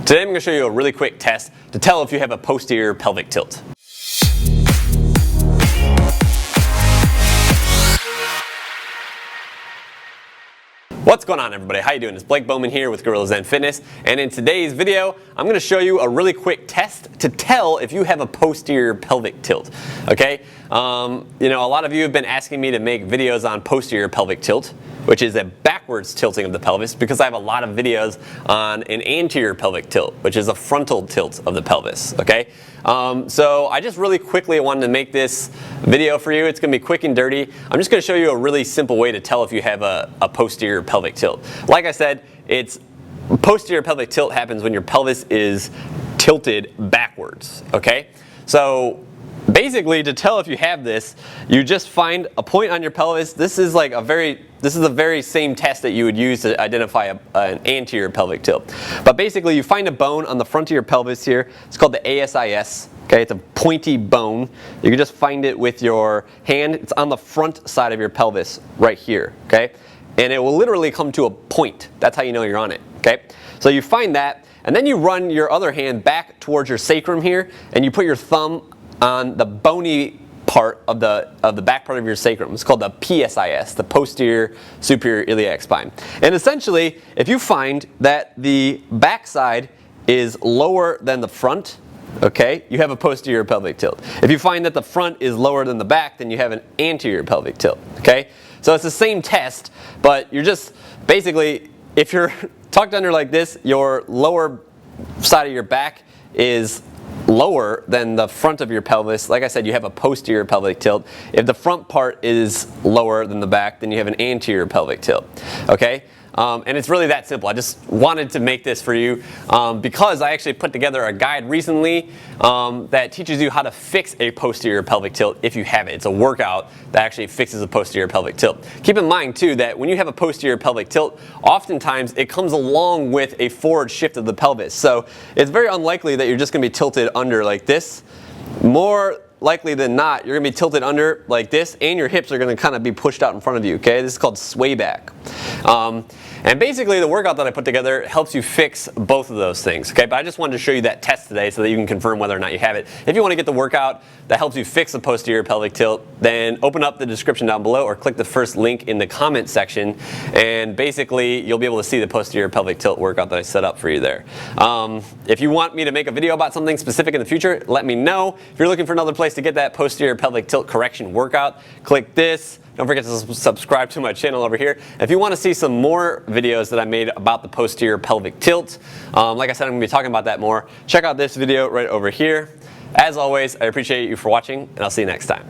Today I'm going to show you a really quick test to tell if you have a posterior pelvic tilt. What's going on, everybody? How you doing? It's Blake Bowman here with GuerrillaZen Fitness, and in today's video I'm going to show you a really quick test to tell if you have a posterior pelvic tilt. Okay, you know, a lot of you have been asking me to make videos on posterior pelvic tilt, which is a backwards tilting of the pelvis, because I have a lot of videos on an anterior pelvic tilt, which is a frontal tilt of the pelvis. Okay, so I just really quickly wanted to make this video for you. It's going to be quick and dirty. I'm just going to show you a really simple way to tell if you have a posterior pelvic tilt. Like I said, posterior pelvic tilt happens when your pelvis is tilted backwards. Okay, so basically, to tell if you have this, you just find a point on your pelvis. This is the very same test that you would use to identify an anterior pelvic tilt. But basically, you find a bone on the front of your pelvis here. It's called the ASIS. Okay, it's a pointy bone. You can just find it with your hand. It's on the front side of your pelvis right here. Okay, and it will literally come to a point. That's how you know you're on it. Okay, so you find that, and then you run your other hand back towards your sacrum here, and you put your thumb on the bony part of the back part of your sacrum. It's called the PSIS, the posterior superior iliac spine. And essentially, if you find that the back side is lower than the front, okay, you have a posterior pelvic tilt. If you find that the front is lower than the back, then you have an anterior pelvic tilt. Okay, so it's the same test, but you're just basically, if you're tucked under like this, your lower side of your back is lower than the front of your pelvis. Like I said, you have a posterior pelvic tilt. If the front part is lower than the back, then you have an anterior pelvic tilt. Okay? And it's really that simple. I just wanted to make this for you because I actually put together a guide recently that teaches you how to fix a posterior pelvic tilt if you have it. It's a workout that actually fixes a posterior pelvic tilt. Keep in mind too that when you have a posterior pelvic tilt, oftentimes it comes along with a forward shift of the pelvis. So it's very unlikely that you're just going to be tilted under like this. More likely than not, you're going to be tilted under like this, and your hips are going to kind of be pushed out in front of you. Okay, this is called sway back. And basically, the workout that I put together helps you fix both of those things. Okay, but I just wanted to show you that test today so that you can confirm whether or not you have it. If you want to get the workout that helps you fix the posterior pelvic tilt, then open up the description down below or click the first link in the comment section, and basically you'll be able to see the posterior pelvic tilt workout that I set up for you there. If you want me to make a video about something specific in the future, let me know. If you're looking for another place to get that posterior pelvic tilt correction workout, click this. Don't forget to subscribe to my channel over here. If you want to see some more videos that I made about the posterior pelvic tilt, like I said, I'm going to be talking about that more. Check out this video right over here. As always, I appreciate you for watching, and I'll see you next time.